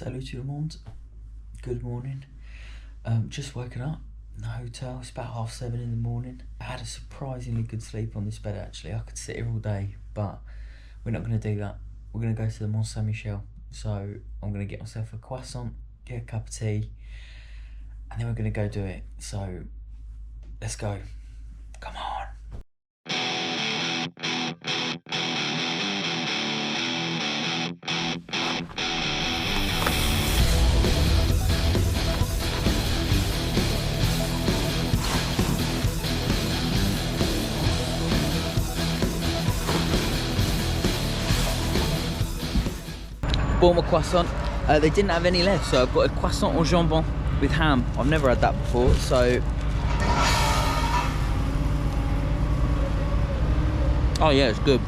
Salut tout le monde, good morning. Just woken up in the hotel. It's about 7:30 in the morning. I had a surprisingly good sleep on this bed actually. I could sit here all day, but we're not going to do that. We're going to go to the Mont St Michel. So I'm going to get myself a croissant, get a cup of tea, and then we're going to go do it. So let's go. Come on. Bought my croissant. They didn't have any left, so I've got a croissant au jambon with ham. I've never had that before, so... Oh yeah, it's good.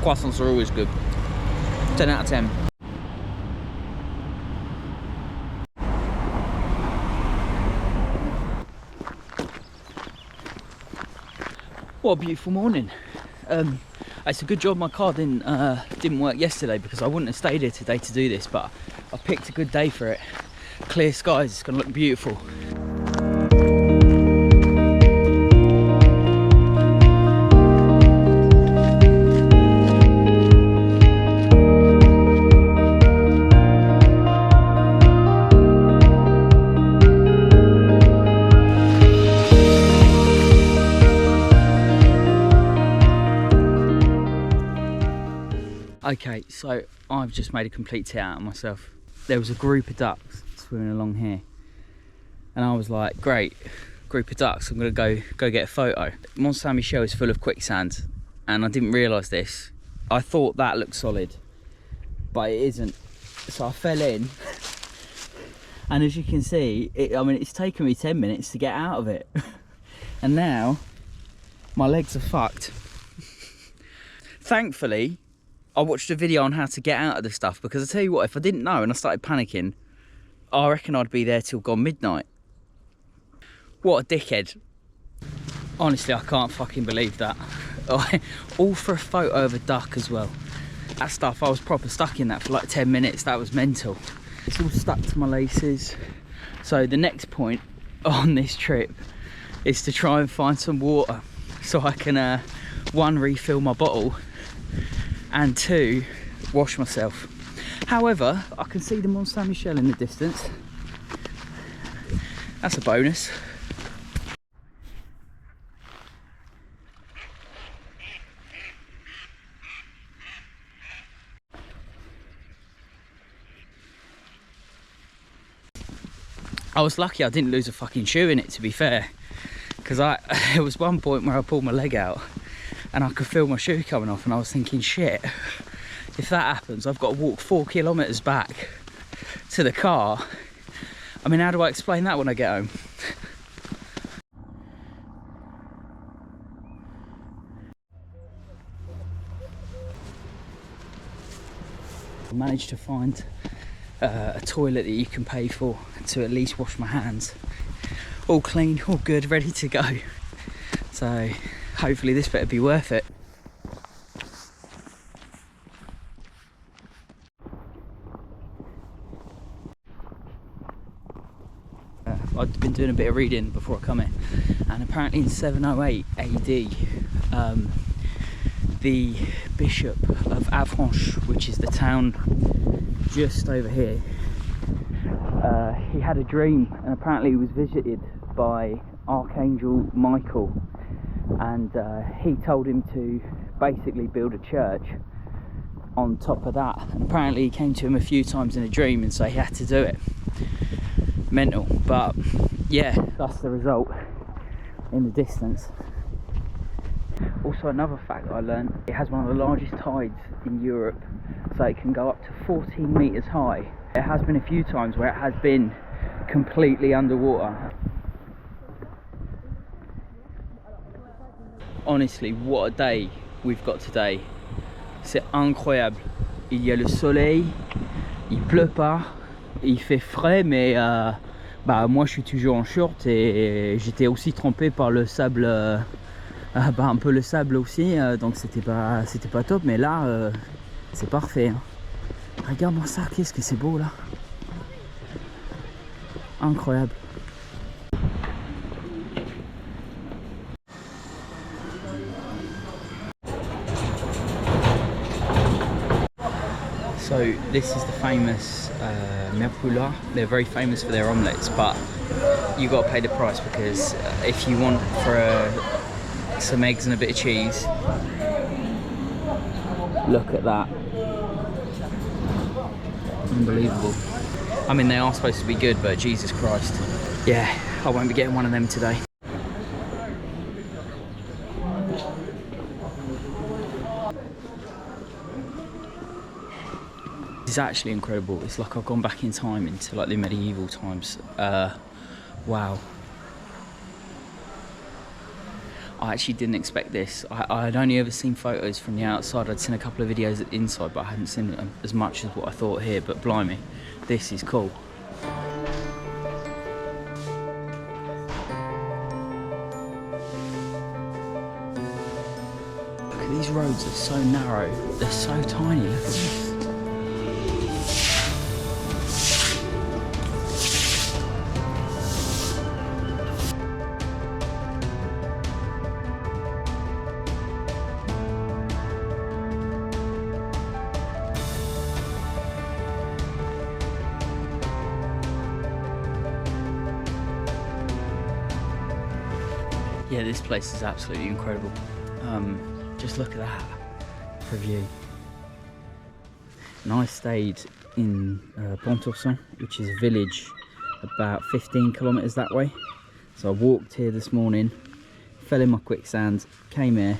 Croissants are always good. 10 out of 10. What a beautiful morning. It's a good job my car didn't work yesterday, because I wouldn't have stayed here today to do this, but I picked a good day for it. Clear skies, it's going to look beautiful. Okay, so I've just made a complete tit out of myself. There was a group of ducks swimming along here, and I was like, great, group of ducks, I'm gonna go get a photo. Mont St Michel is full of quicksand, and I didn't realise this. I thought that looked solid, but it isn't. So I fell in, and as you can see, it's taken me 10 minutes to get out of it. And now, my legs are fucked. Thankfully, I watched a video on how to get out of this stuff, because I tell you what, if I didn't know and I started panicking, I reckon I'd be there till gone midnight. What a dickhead. Honestly, I can't fucking believe that. All for a photo of a duck as well. That stuff, I was proper stuck in that for like 10 minutes. That was mental. It's all stuck to my laces. So the next point on this trip is to try and find some water so I can, one, refill my bottle, and two, wash myself. However, I can see the Mont St Michel in the distance. That's a bonus. I was lucky I didn't lose a fucking shoe in it, to be fair, because there was one point where I pulled my leg out and I could feel my shoe coming off, and I was thinking, shit, if that happens, I've got to walk 4 kilometres back to the car. I mean, how do I explain that when I get home? I managed to find a toilet that you can pay for to at least wash my hands. All clean, all good, ready to go. So hopefully this better be worth it. I've been doing a bit of reading before I come in, and apparently in 708 AD, the Bishop of Avranches, which is the town just over here, he had a dream, and apparently he was visited by Archangel Michael, and he told him to basically build a church on top of that, and apparently he came to him a few times in a dream, and so he had to do it. Mental, but yeah, that's the result in the distance. Also, another fact that I learned, it has one of the largest tides in Europe, so it can go up to 14 metres high. There has been a few times where it has been completely underwater. Honestly, what a day we've got today. C'est incroyable. Il y a le soleil, il pleut pas, il fait frais, mais moi je suis toujours en short, et j'étais aussi trempé par le sable, un peu le sable aussi, donc c'était pas top, mais là c'est parfait, hein. Regarde-moi ça, qu'est-ce que c'est beau là. incroyable. So this is the famous Merpoula. They're very famous for their omelettes, but you got to pay the price, because if you want for some eggs and a bit of cheese, look at that. Unbelievable. I mean, they are supposed to be good, but Jesus Christ. Yeah, I won't be getting one of them today. It's actually incredible. It's like I've gone back in time into like the medieval times. Wow. I actually didn't expect this. I'd only ever seen photos from the outside. I'd seen a couple of videos at the inside, but I hadn't seen as much as what I thought here. But blimey, this is cool. Look at these roads, they're so narrow. They're so tiny, look at this. Yeah, this place is absolutely incredible. Just look at that for a view. And I stayed in Mont St Michel, which is a village about 15 kilometres that way. So I walked here this morning, fell in my quicksand, came here.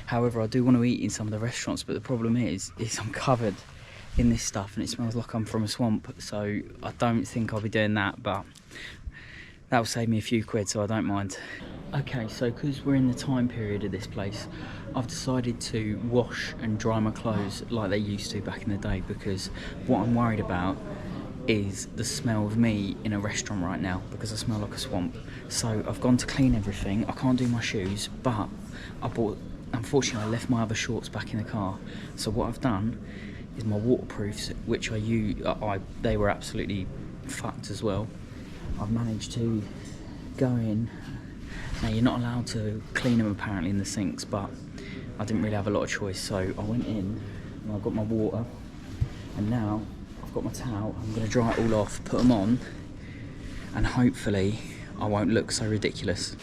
However, I do want to eat in some of the restaurants, but the problem is I'm covered in this stuff and it smells like I'm from a swamp. So I don't think I'll be doing that, but that'll save me a few quid, so I don't mind. Okay, so because we're in the time period of this place, I've decided to wash and dry my clothes like they used to back in the day, because what I'm worried about is the smell of me in a restaurant right now, because I smell like a swamp. So I've gone to clean everything. I can't do my shoes, but unfortunately I left my other shorts back in the car. So what I've done is my waterproofs, which I use, they were absolutely fucked as well. I've managed to go in. Now, you're not allowed to clean them apparently in the sinks, but I didn't really have a lot of choice, so I went in and I got my water, and now I've got my towel. I'm going to dry it all off, put them on, and hopefully I won't look so ridiculous.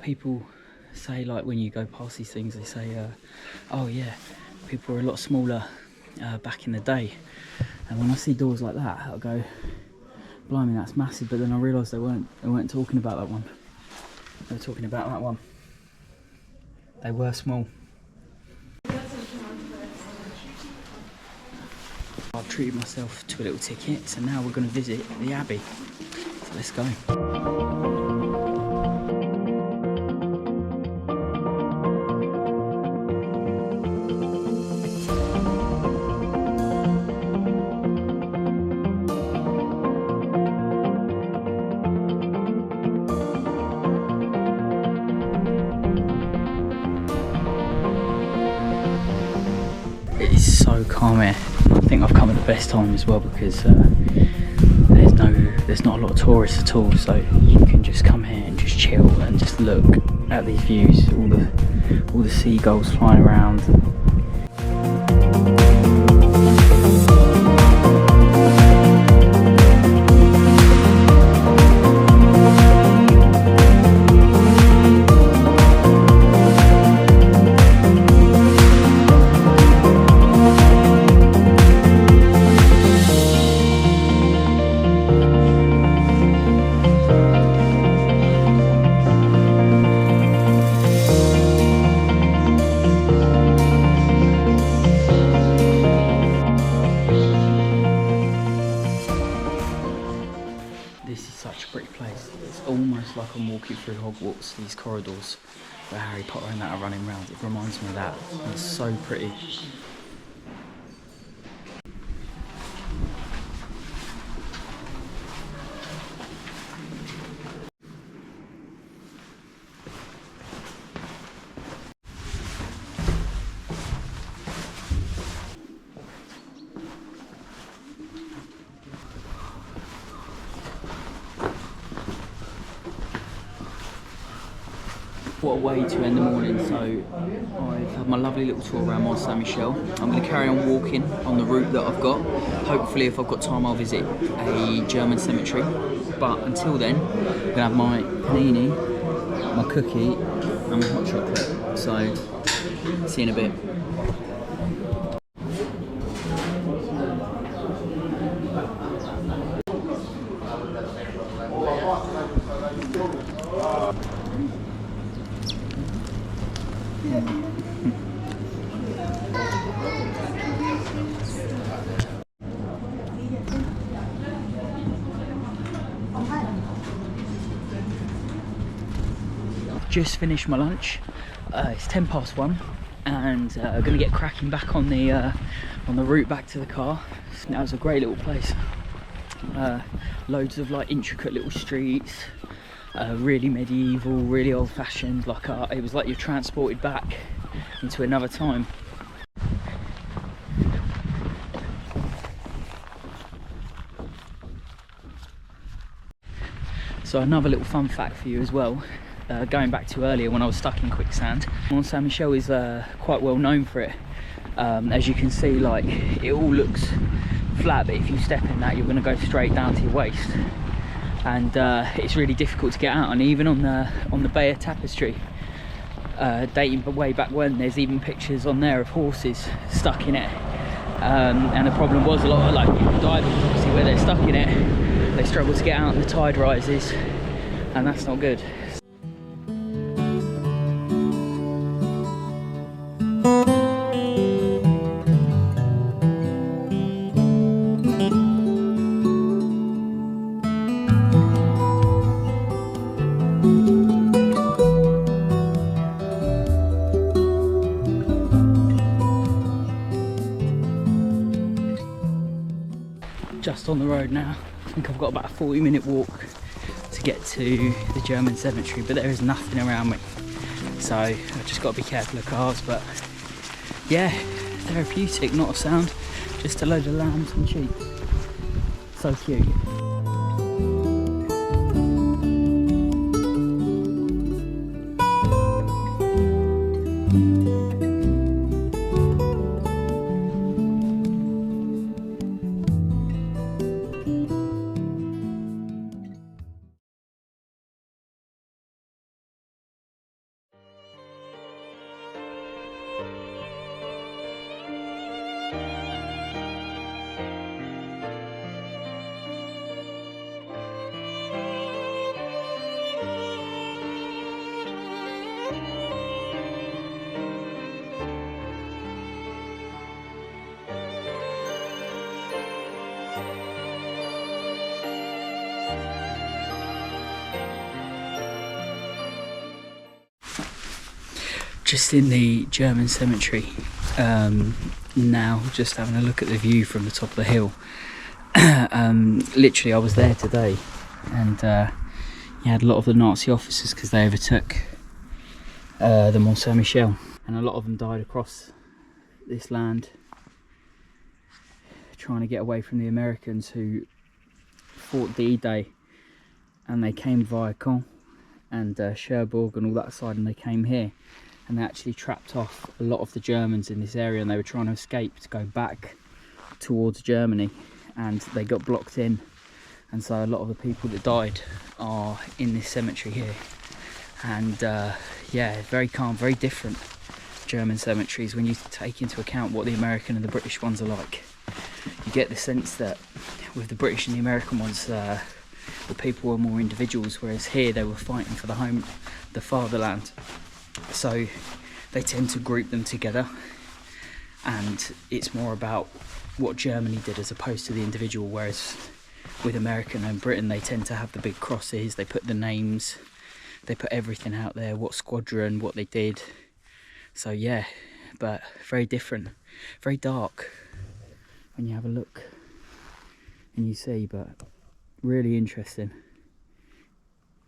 People say, like, when you go past these things, they say, oh yeah, people were a lot smaller back in the day. And when I see doors like that, I'll go, blimey, that's massive. But then I realised they weren't talking about that one. They were talking about that one. They were small. I've treated myself to a little ticket, so now we're going to visit the Abbey. So let's go. It is so calm here. I think I've come at the best time as well, because there's not a lot of tourists at all, so you can just come here and just chill and just look at these views, all the seagulls flying around. like I'm walking through Hogwarts, these corridors where Harry Potter and that are running around. It reminds me of that. It's so pretty. What a way to end the morning. So I've had my lovely little tour around Mont St Michel. I'm going to carry on walking on the route that I've got. Hopefully if I've got time I'll visit a German cemetery. But until then, I'm going to have my panini, my cookie and my hot chocolate. So see you in a bit. Just finished my lunch. It's 1:10 and I'm gonna get cracking back on the route back to the car. That was a great little place. Loads of like intricate little streets, really medieval, really old-fashioned. Like it was like you're transported back into another time. So another little fun fact for you as well. Going back to earlier when I was stuck in quicksand, Mont St Michel is quite well known for it. As you can see, like it all looks flat, but if you step in that you're going to go straight down to your waist, and it's really difficult to get out. And even on the Bayeux Tapestry, dating way back when, there's even pictures on there of horses stuck in it. And the problem was a lot of like divers, obviously where they're stuck in it, they struggle to get out and the tide rises, and that's not good. Just on the road now. I think I've got about a 40-minute walk to get to the German cemetery, but there is nothing around me, so I've just got to be careful of cars. But yeah, therapeutic, not a sound, just a load of lambs and sheep. So cute. Just in the German cemetery now, just having a look at the view from the top of the hill. Literally I was there today, and you had a lot of the Nazi officers because they overtook the Mont St Michel, and a lot of them died across this land trying to get away from the Americans who fought D-Day, and they came via Caen and Cherbourg and all that side, and they came here. And they actually trapped off a lot of the Germans in this area, and they were trying to escape to go back towards Germany, and they got blocked in. And so a lot of the people that died are in this cemetery here. And yeah, very calm, very different German cemeteries when you take into account what the American and the British ones are like. You get the sense that with the British and the American ones, the people were more individuals, whereas here they were fighting for the home, the fatherland. So they tend to group them together, and it's more about what Germany did as opposed to the individual, whereas with American and Britain they tend to have the big crosses, they put the names they put everything out there, what squadron, what they did. So yeah, but very different, very dark when you have a look and you see, but really interesting.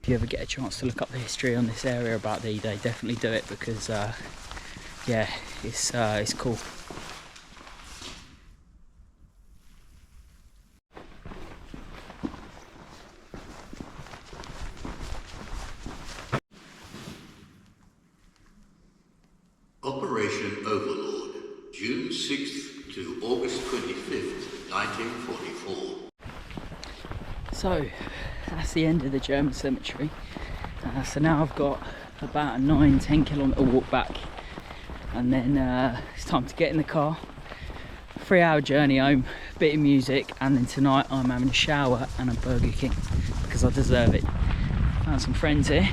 If you ever get a chance to look up the history on this area about the E-Day, definitely do it, because yeah, it's cool. Operation Overlord, June 6th to August 25th, 1944. So that's the end of the German cemetery. So now I've got about a 9-10 kilometre walk back, and then it's time to get in the car. 3-hour journey home, bit of music, and then tonight I'm having a shower and a Burger King because I deserve it. Found some friends here.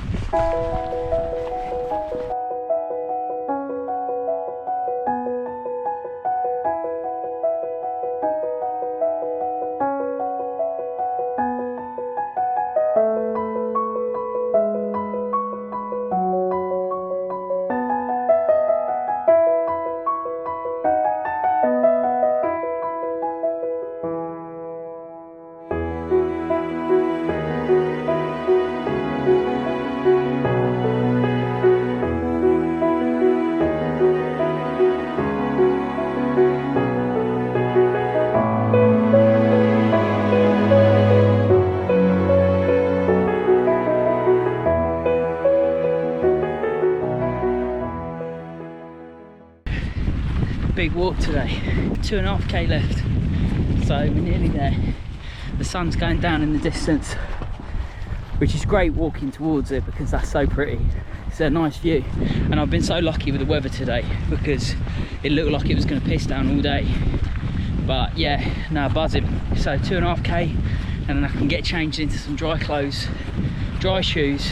Big walk today, 2.5k left, so we're nearly there. The sun's going down in the distance, which is great walking towards it because that's so pretty. It's a nice view, and I've been so lucky with the weather today because it looked like it was going to piss down all day, but yeah, no, buzzing. So 2.5k, and then I can get changed into some dry clothes, dry shoes,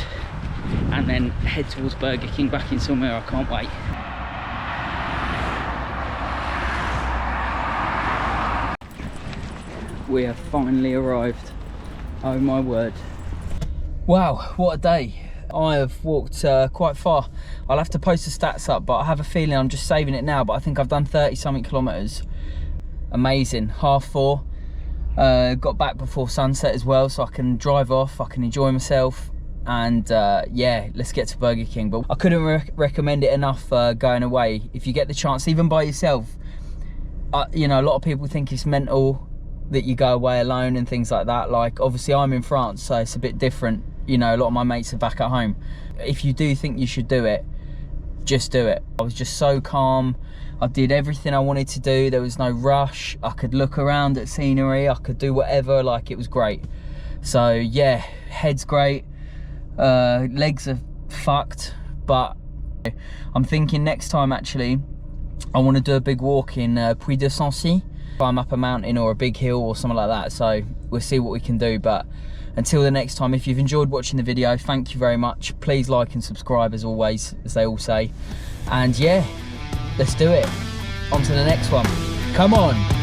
and then head towards Burger King back in somewhere. I can't wait. We have finally arrived. Oh my word. Wow, what a day. I have walked quite far. I'll have to post the stats up, but I have a feeling I'm just saving it now, but I think I've done 30 something kilometres. Amazing. 4:30. Got back before sunset as well, so I can drive off, I can enjoy myself, and yeah, let's get to Burger King. But I couldn't recommend it enough going away. If you get the chance, even by yourself, you know, a lot of people think it's mental that you go away alone and things like that. Like, obviously I'm in France, so it's a bit different, you know, a lot of my mates are back at home. If you do think you should do it, just do it. I was just so calm. I did everything I wanted to do. There was no rush. I could look around at scenery, I could do whatever, like, it was great. So yeah, head's great, legs are fucked, but I'm thinking next time actually I want to do a big walk in Puy de Sancy. Climb up a mountain or a big hill or something like that, so we'll see what we can do. But until the next time, if you've enjoyed watching the video, thank you very much. Please like and subscribe as always, as they all say, and yeah, let's do it. On to the next one. Come on.